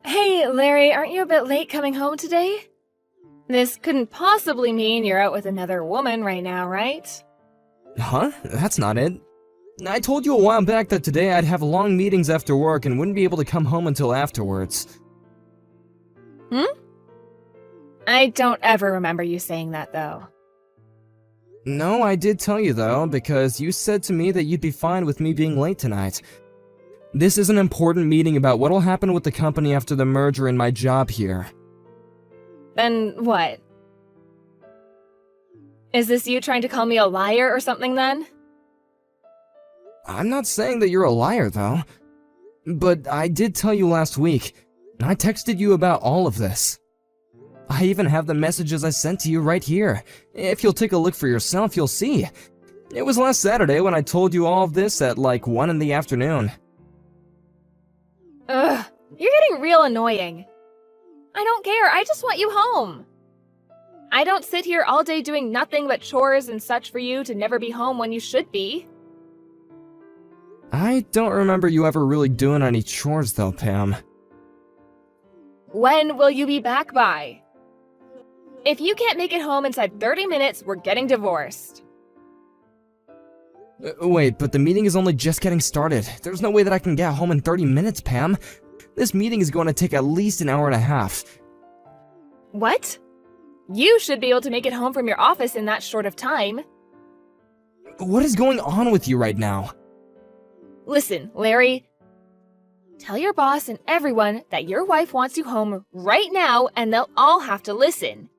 Hey, Larry, aren't you a bit late coming home today? This couldn't possibly mean you're out with another woman right now, right? Huh? That's not it. I told you a while back that today I'd have long meetings after work and wouldn't be able to come home until afterwards. I don't ever remember you saying that, though. No, I did tell you though, because you said to me that you'd be fine with me being late tonight. This is an important meeting about what'll happen with the company after the merger and my job here. Then what? Is this you trying to call me a liar or something then? I'm not saying that you're a liar though. But I did tell you last week. I texted you about all of this. I even have the messages I sent to you right here. If you'll take a look for yourself, you'll see. It was last Saturday when I told you all of this at like 1 in the afternoon. Ugh, you're getting real annoying. I don't care, I just want you home. I don't sit here all day doing nothing but chores and such for you to never be home when you should be. I don't remember you ever really doing any chores though, Pam. When will you be back by? If you can't make it home inside 30 minutes, we're getting divorced. Wait, but the meeting is only just getting started. There's no way that I can get home in 30 minutes, Pam. This meeting is going to take at least an hour and a half. What? You should be able to make it home from your office in that short of time. What is going on with you right now? Listen, Larry. Tell your boss and everyone that your wife wants you home right now and they'll all have to listen.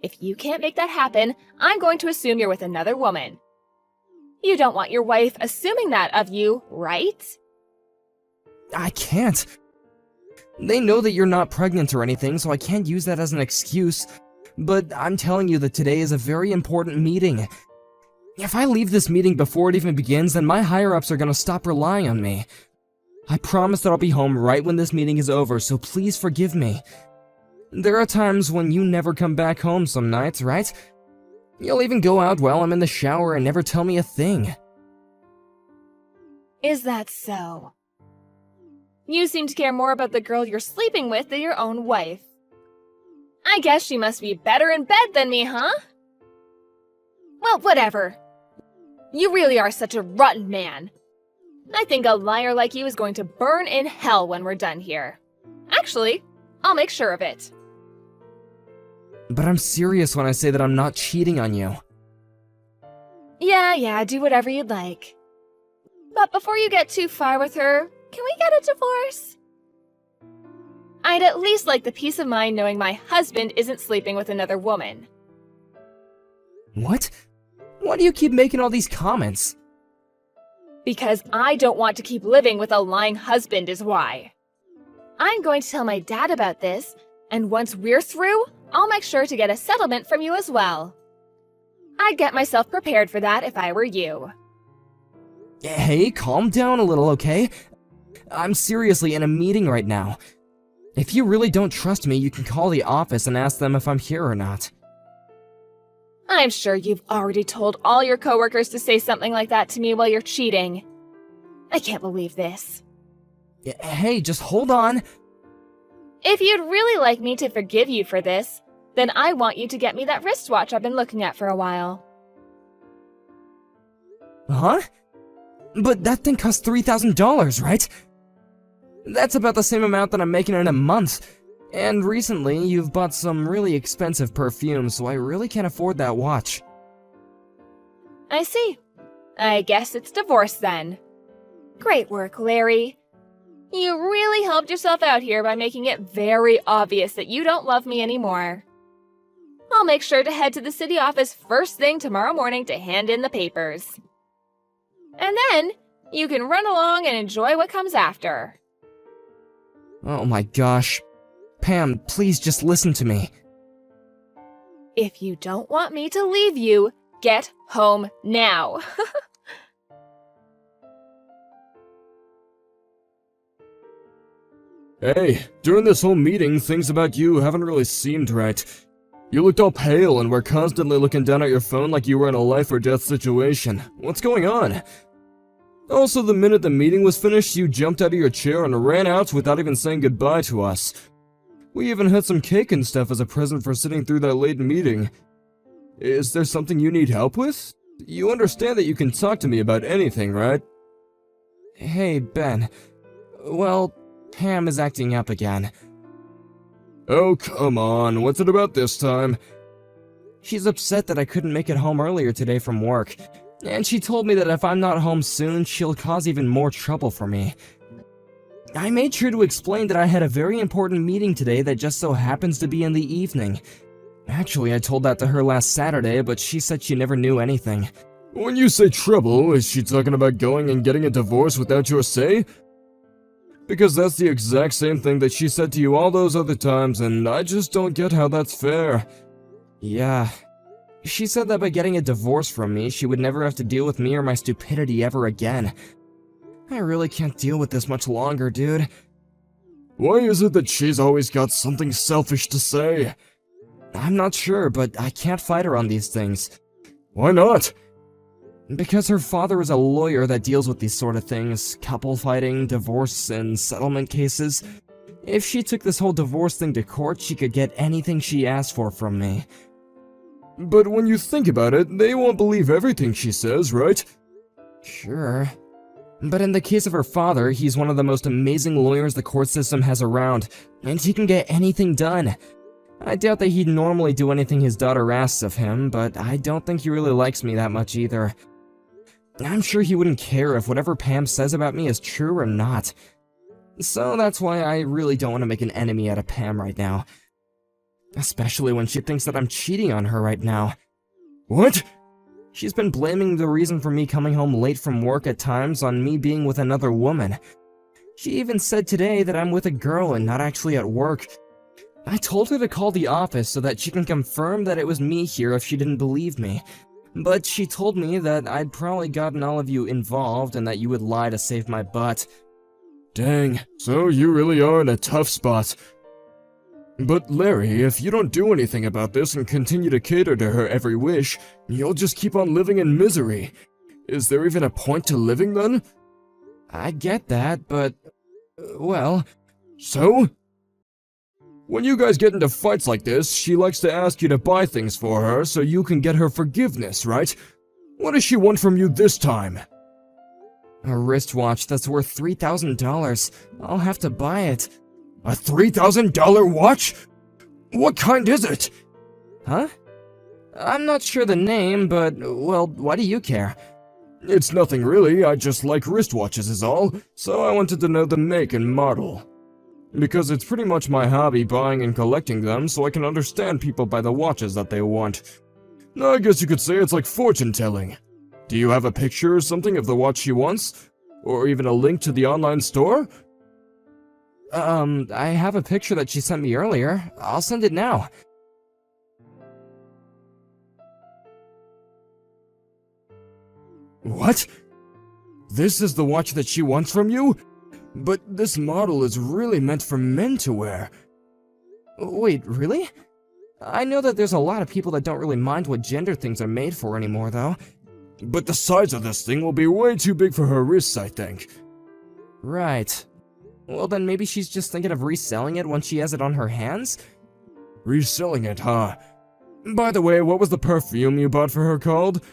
If you can't make that happen, I'm going to assume you're with another woman. You don't want your wife assuming that of you, right? I can't. They know that you're not pregnant or anything, so I can't use that as an excuse. But I'm telling you that today is a very important meeting. If I leave this meeting before it even begins, then my higher-ups are gonna stop relying on me. I promise that I'll be home right when this meeting is over, so please forgive me. There are times when you never come back home some nights, right? You'll even go out while I'm in the shower and never tell me a thing. Is that so? You seem to care more about the girl you're sleeping with than your own wife. I guess she must be better in bed than me, huh? Well, whatever. You really are such a rotten man. I think a liar like you is going to burn in hell when we're done here. Actually, I'll make sure of it. But I'm serious when I say that I'm not cheating on you. Yeah, do whatever you'd like. But before you get too far with her, can we get a divorce? I'd at least like the peace of mind knowing my husband isn't sleeping with another woman. What? Why do you keep making all these comments? Because I don't want to keep living with a lying husband is why. I'm going to tell my dad about this, and once we're through, I'll make sure to get a settlement from you as well. I'd get myself prepared for that if I were you. Hey, calm down a little, okay? I'm seriously in a meeting right now. If you really don't trust me, you can call the office and ask them if I'm here or not. I'm sure you've already told all your coworkers to say something like that to me while you're cheating. I can't believe this. Hey, just hold on. If you'd really like me to forgive you for this, then I want you to get me that wristwatch I've been looking at for a while. Huh? But that thing costs $3,000, right? That's about the same amount that I'm making in a month. And recently, you've bought some really expensive perfume, so I really can't afford that watch. I see. I guess it's divorce then. Great work, Larry. You really helped yourself out here by making it very obvious that you don't love me anymore. I'll make sure to head to the city office first thing tomorrow morning to hand in the papers. And then, you can run along and enjoy what comes after. Oh my gosh. Pam, please just listen to me. If you don't want me to leave you, get home now. Hey, during this whole meeting, things about you haven't really seemed right. You looked all pale and were constantly looking down at your phone like you were in a life or death situation. What's going on? Also, the minute the meeting was finished, you jumped out of your chair and ran out without even saying goodbye to us. We even had some cake and stuff as a present for sitting through that late meeting. Is there something you need help with? You understand that you can talk to me about anything, right? Hey, Ben. Well, Pam is acting up again. Oh, come on, what's it about this time? She's upset that I couldn't make it home earlier today from work, and she told me that if I'm not home soon, she'll cause even more trouble for me. I made sure to explain that I had a very important meeting today that just so happens to be in the evening. Actually, I told that to her last Saturday, but she said she never knew anything. When you say trouble, is she talking about going and getting a divorce without your say? Because that's the exact same thing that she said to you all those other times, and I just don't get how that's fair. Yeah. She said that by getting a divorce from me, she would never have to deal with me or my stupidity ever again. I really can't deal with this much longer, dude. Why is it that she's always got something selfish to say? I'm not sure, but I can't fight her on these things. Why not? Because her father is a lawyer that deals with these sort of things, couple fighting, divorce, and settlement cases. If she took this whole divorce thing to court, she could get anything she asked for from me. But when you think about it, they won't believe everything she says, right? Sure. But in the case of her father, he's one of the most amazing lawyers the court system has around, and he can get anything done. I doubt that he'd normally do anything his daughter asks of him, but I don't think he really likes me that much either. I'm sure he wouldn't care if whatever Pam says about me is true or not. So that's why I really don't want to make an enemy out of Pam right now. Especially when she thinks that I'm cheating on her right now. What? She's been blaming the reason for me coming home late from work at times on me being with another woman. She even said today that I'm with a girl and not actually at work. I told her to call the office so that she can confirm that it was me here if she didn't believe me. But she told me that I'd probably gotten all of you involved and that you would lie to save my butt. Dang, so you really are in a tough spot. But Larry, if you don't do anything about this and continue to cater to her every wish, you'll just keep on living in misery. Is there even a point to living then? I get that, but... well... So? When you guys get into fights like this, she likes to ask you to buy things for her so you can get her forgiveness, right? What does she want from you this time? A wristwatch that's worth $3,000. I'll have to buy it. A $3,000 watch? What kind is it? Huh? I'm not sure the name, but, well, why do you care? It's nothing really, I just like wristwatches is all, so I wanted to know the make and model. Because it's pretty much my hobby buying and collecting them, so I can understand people by the watches that they want. I guess you could say it's like fortune telling. Do you have a picture or something of the watch she wants? Or even a link to the online store? I have a picture that she sent me earlier. I'll send it now. What? This is the watch that she wants from you? But this model is really meant for men to wear. Wait, really? I know that there's a lot of people that don't really mind what gender things are made for anymore, though. But the size of this thing will be way too big for her wrists, I think. Right. Well, then maybe she's just thinking of reselling it once she has it on her hands? Reselling it, huh? By the way, what was the perfume you bought for her called?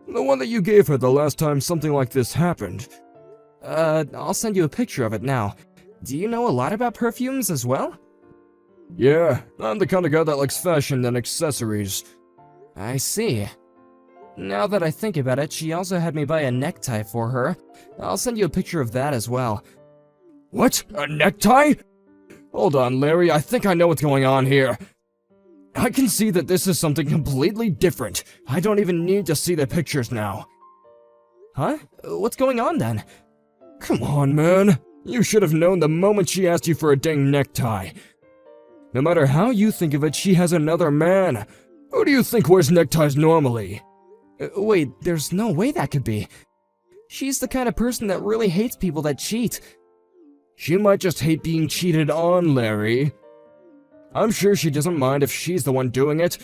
The one that you gave her the last time something like this happened. I'll send you a picture of it now. Do you know a lot about perfumes as well? Yeah, I'm the kind of guy that likes fashion and accessories. I see. Now that I think about it, she also had me buy a necktie for her. I'll send you a picture of that as well. What? A necktie? Hold on, Larry, I think I know what's going on here. I can see that this is something completely different. I don't even need to see the pictures now. Huh? What's going on then? Come on, man. You should have known the moment she asked you for a dang necktie. No matter how you think of it, she has another man. Who do you think wears neckties normally? Wait, there's no way that could be. She's the kind of person that really hates people that cheat. She might just hate being cheated on, Larry. I'm sure she doesn't mind if she's the one doing it.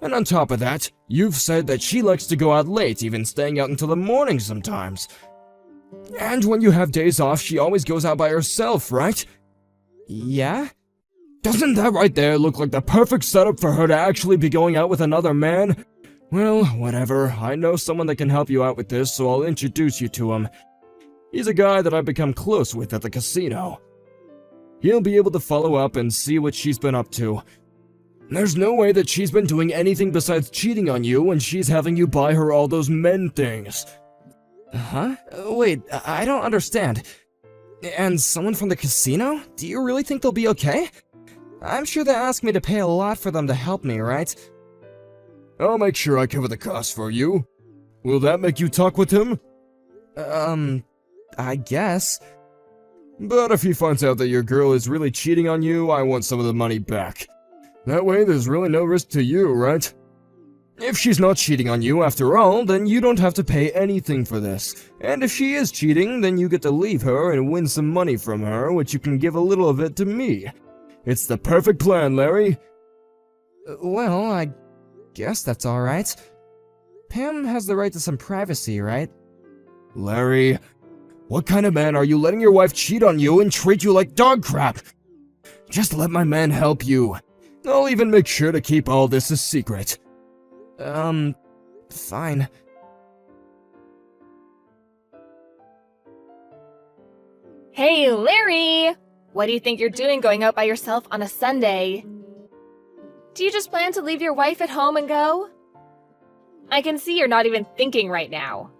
And on top of that, you've said that she likes to go out late, even staying out until the morning sometimes. And when you have days off, she always goes out by herself, right? Yeah? Doesn't that right there look like the perfect setup for her to actually be going out with another man? Well, whatever. I know someone that can help you out with this, so I'll introduce you to him. He's a guy that I've become close with at the casino. He'll be able to follow up and see what she's been up to. There's no way that she's been doing anything besides cheating on you when she's having you buy her all those men things. Huh? Wait, I don't understand. And someone from the casino? Do you really think they'll be okay? I'm sure they asked me to pay a lot for them to help me, right? I'll make sure I cover the cost for you. Will that make you talk with him? I guess. But if he finds out that your girl is really cheating on you, I want some of the money back. That way there's really no risk to you, right? If she's not cheating on you after all, then you don't have to pay anything for this. And if she is cheating, then you get to leave her and win some money from her, which you can give a little of it to me. It's the perfect plan, Larry. Well, I guess that's alright. Pam has the right to some privacy, right? Larry, what kind of man are you letting your wife cheat on you and treat you like dog crap? Just let my man help you. I'll even make sure to keep all this a secret. Fine. Hey, Larry! What do you think you're doing going out by yourself on a Sunday? Do you just plan to leave your wife at home and go? I can see you're not even thinking right now.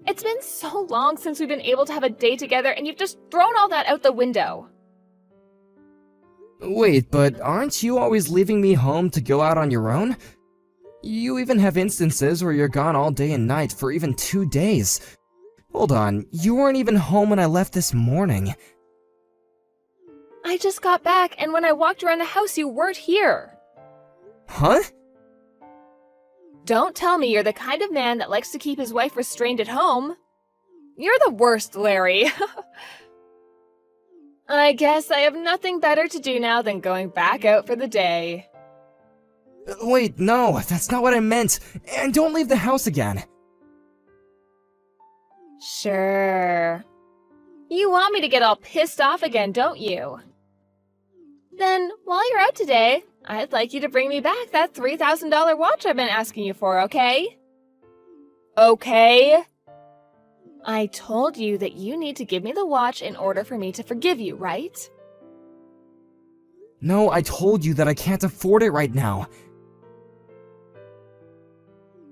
It's been so long since we've been able to have a day together and you've just thrown all that out the window. Wait, but aren't you always leaving me home to go out on your own? You even have instances where you're gone all day and night for even 2 days. Hold on, you weren't even home when I left this morning. I just got back, and when I walked around the house, you weren't here. Huh? Don't tell me you're the kind of man that likes to keep his wife restrained at home. You're the worst, Larry. I guess I have nothing better to do now than going back out for the day. Wait, no, that's not what I meant. And don't leave the house again. Sure. You want me to get all pissed off again, don't you? Then, while you're out today, I'd like you to bring me back that $3,000 watch I've been asking you for, okay? Okay? I told you that you need to give me the watch in order for me to forgive you, right? No, I told you that I can't afford it right now.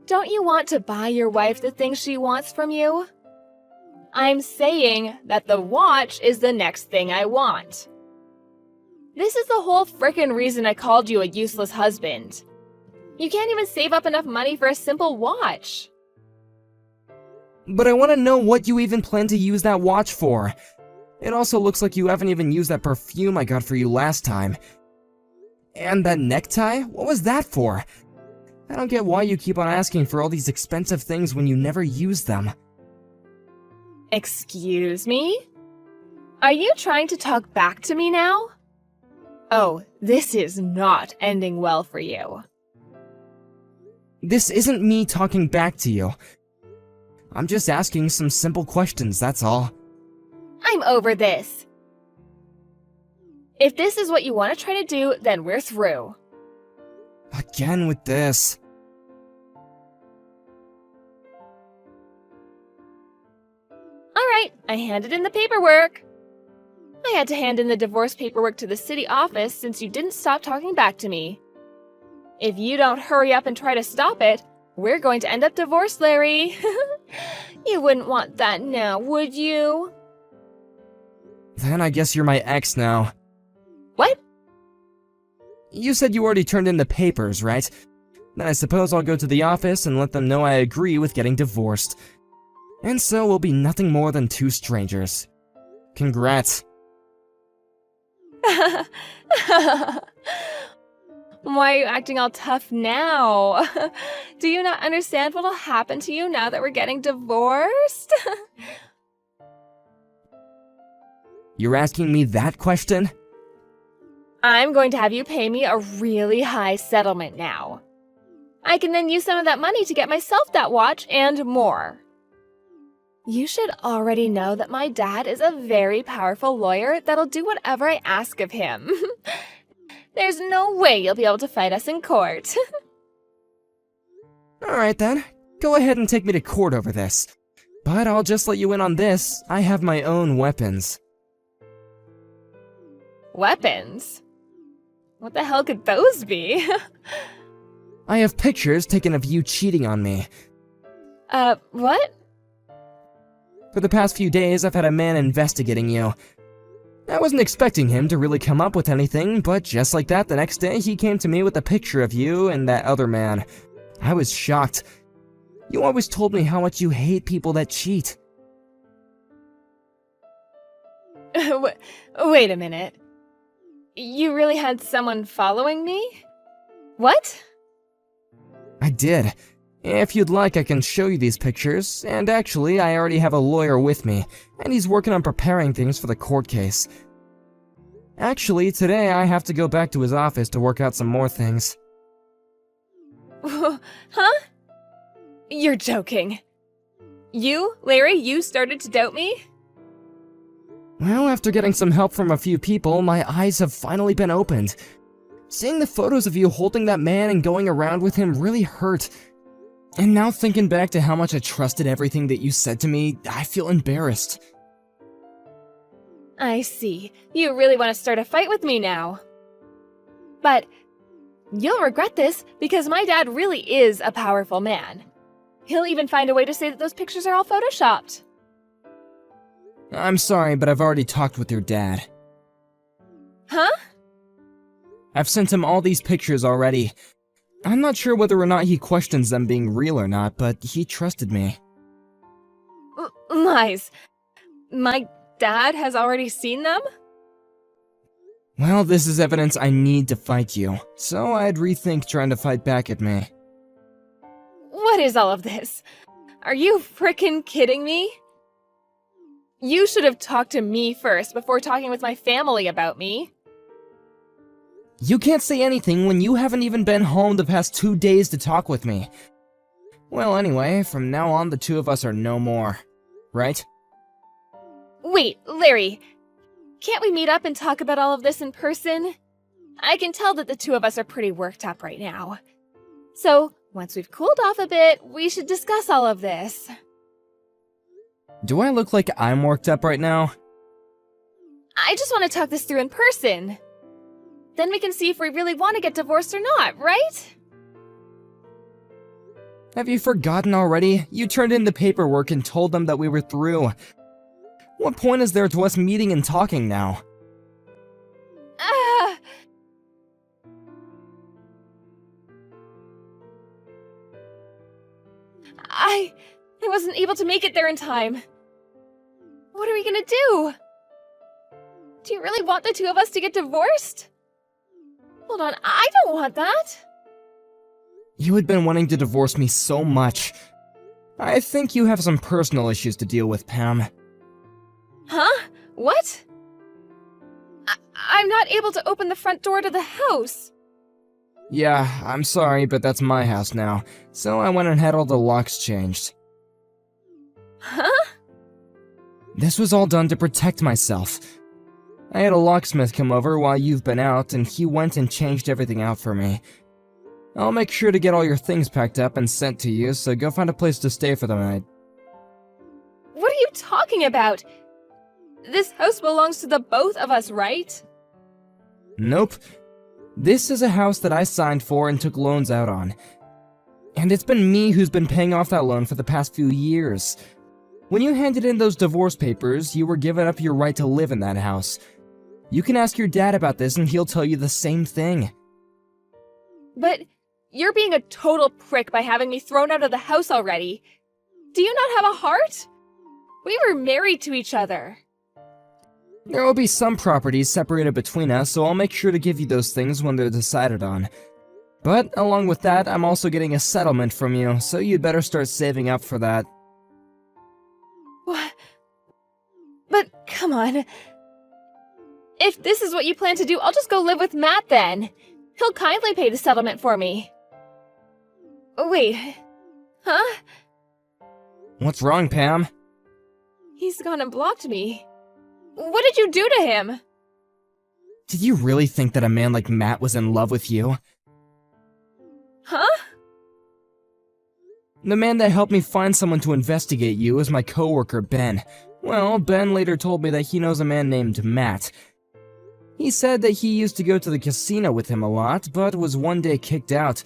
Don't you want to buy your wife the things she wants from you? I'm saying that the watch is the next thing I want. This is the whole frickin' reason I called you a useless husband. You can't even save up enough money for a simple watch. But I want to know what you even plan to use that watch for. It also looks like you haven't even used that perfume I got for you last time. And that necktie? What was that for? I don't get why you keep on asking for all these expensive things when you never use them. Excuse me? Are you trying to talk back to me now? Oh, this is not ending well for you. This isn't me talking back to you. I'm just asking some simple questions, that's all. I'm over this. If this is what you want to try to do, then we're through. Again with this. Alright, I handed in the paperwork. I had to hand in the divorce paperwork to the city office since you didn't stop talking back to me. If you don't hurry up and try to stop it, we're going to end up divorced, Larry. You wouldn't want that now, would you? Then I guess you're my ex now. What? You said you already turned in the papers, right? Then I suppose I'll go to the office and let them know I agree with getting divorced. And so we'll be nothing more than two strangers. Congrats. Why are you acting all tough now? Do you not understand what'll happen to you now that we're getting divorced? You're asking me that question? I'm going to have you pay me a really high settlement now. I can then use some of that money to get myself that watch and more. You should already know that my dad is a very powerful lawyer that'll do whatever I ask of him. There's no way you'll be able to fight us in court. Alright then, go ahead and take me to court over this. But I'll just let you in on this, I have my own weapons. Weapons? What the hell could those be? I have pictures taken of you cheating on me. What? For the past few days, I've had a man investigating you. I wasn't expecting him to really come up with anything, but just like that, the next day he came to me with a picture of you and that other man. I was shocked. You always told me how much you hate people that cheat. Wait a minute. You really had someone following me? What? I did. If you'd like, I can show you these pictures, and actually, I already have a lawyer with me, and he's working on preparing things for the court case. Actually, today I have to go back to his office to work out some more things. Huh? You're joking. Larry, you started to doubt me? Well, after getting some help from a few people, my eyes have finally been opened. Seeing the photos of you holding that man and going around with him really hurt. And now thinking back to how much I trusted everything that you said to me, I feel embarrassed. I see. You really want to start a fight with me now. But you'll regret this because my dad really is a powerful man. He'll even find a way to say that those pictures are all photoshopped. I'm sorry, but I've already talked with your dad. Huh? I've sent him all these pictures already. I'm not sure whether or not he questions them being real or not, but he trusted me. Lies. My dad has already seen them? Well, this is evidence I need to fight you, so I'd rethink trying to fight back at me. What is all of this? Are you frickin' kidding me? You should have talked to me first before talking with my family about me. You can't say anything when you haven't even been home the past 2 days to talk with me. Well, anyway, from now on the two of us are no more, right? Wait, Larry. Can't we meet up and talk about all of this in person? I can tell that the two of us are pretty worked up right now. So, once we've cooled off a bit, we should discuss all of this. Do I look like I'm worked up right now? I just want to talk this through in person. Then we can see if we really want to get divorced or not, right? Have you forgotten already? You turned in the paperwork and told them that we were through. What point is there to us meeting and talking now? I wasn't able to make it there in time. What are we gonna do? Do you really want the two of us to get divorced? Hold on, I don't want that. You had been wanting to divorce me so much. I think you have some personal issues to deal with, Pam. Huh? What? I'm not able to open the front door to the house. Yeah, I'm sorry, but that's my house now, so I went and had all the locks changed. Huh? This was all done to protect myself. I had a locksmith come over while you've been out, and he went and changed everything out for me. I'll make sure to get all your things packed up and sent to you, so go find a place to stay for the night. What are you talking about? This house belongs to the both of us, right? Nope. This is a house that I signed for and took loans out on. And it's been me who's been paying off that loan for the past few years. When you handed in those divorce papers, you were giving up your right to live in that house. You can ask your dad about this and he'll tell you the same thing. But you're being a total prick by having me thrown out of the house already. Do you not have a heart? We were married to each other. There will be some properties separated between us, so I'll make sure to give you those things when they're decided on. But along with that, I'm also getting a settlement from you, so you'd better start saving up for that. What? But come on. If this is what you plan to do, I'll just go live with Matt then. He'll kindly pay the settlement for me. Wait. Huh? What's wrong, Pam? He's gone and blocked me. What did you do to him? Did you really think that a man like Matt was in love with you? Huh? The man that helped me find someone to investigate you is my coworker, Ben. Well, Ben later told me that he knows a man named Matt. He said that he used to go to the casino with him a lot, but was one day kicked out.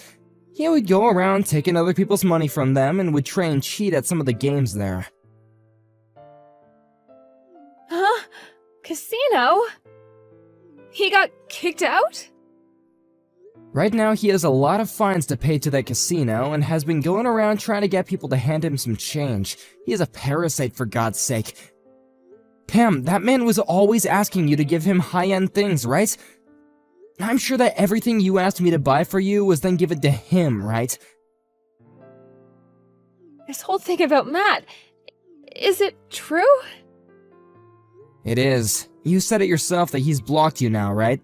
He would go around taking other people's money from them and would try and cheat at some of the games there. Huh? Casino? He got kicked out? Right now, he has a lot of fines to pay to that casino and has been going around trying to get people to hand him some change. He is a parasite, for God's sake. Pam, that man was always asking you to give him high-end things, right? I'm sure that everything you asked me to buy for you was then given to him, right? This whole thing about Matt, is it true? It is. You said it yourself that he's blocked you now, right?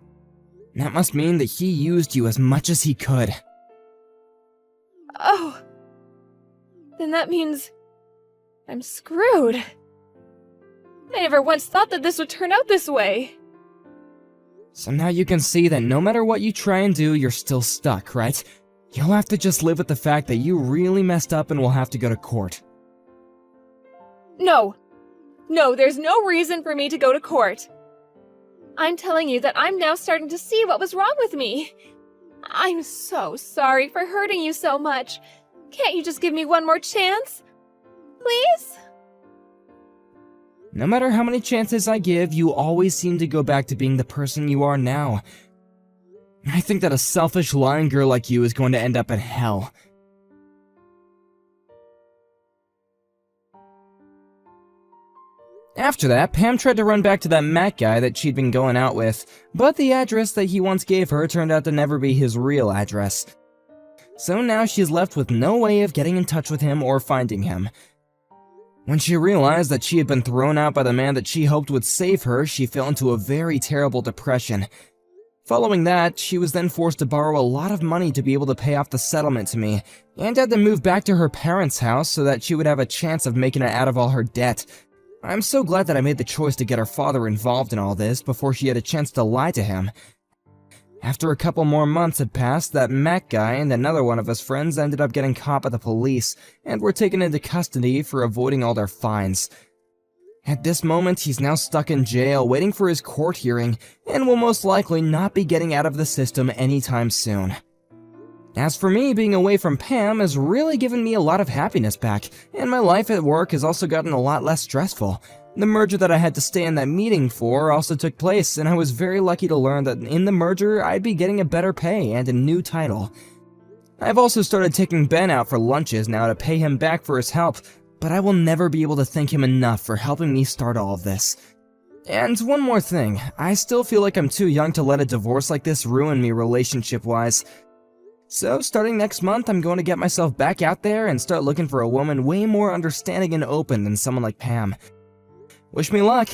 That must mean that he used you as much as he could. Oh. Then that means I'm screwed. I never once thought that this would turn out this way. So now you can see that no matter what you try and do, you're still stuck, right? You'll have to just live with the fact that you really messed up and will have to go to court. No. No, there's no reason for me to go to court. I'm telling you that I'm now starting to see what was wrong with me. I'm so sorry for hurting you so much. Can't you just give me one more chance? Please? No matter how many chances I give, you always seem to go back to being the person you are now. I think that a selfish, lying girl like you is going to end up in hell. After that, Pam tried to run back to that Matt guy that she'd been going out with, but the address that he once gave her turned out to never be his real address. So now she's left with no way of getting in touch with him or finding him. When she realized that she had been thrown out by the man that she hoped would save her, she fell into a very terrible depression. Following that, she was then forced to borrow a lot of money to be able to pay off the settlement to me, and had to move back to her parents' house so that she would have a chance of making it out of all her debt. I'm so glad that I made the choice to get her father involved in all this before she had a chance to lie to him. After a couple more months had passed, that Matt guy and another one of his friends ended up getting caught by the police and were taken into custody for avoiding all their fines. At this moment, he's now stuck in jail waiting for his court hearing and will most likely not be getting out of the system anytime soon. As for me, being away from Pam has really given me a lot of happiness back, and my life at work has also gotten a lot less stressful. The merger that I had to stay in that meeting for also took place, and I was very lucky to learn that in the merger, I'd be getting a better pay and a new title. I've also started taking Ben out for lunches now to pay him back for his help, but I will never be able to thank him enough for helping me start all of this. And one more thing, I still feel like I'm too young to let a divorce like this ruin me relationship-wise. So, starting next month, I'm going to get myself back out there and start looking for a woman way more understanding and open than someone like Pam. Wish me luck!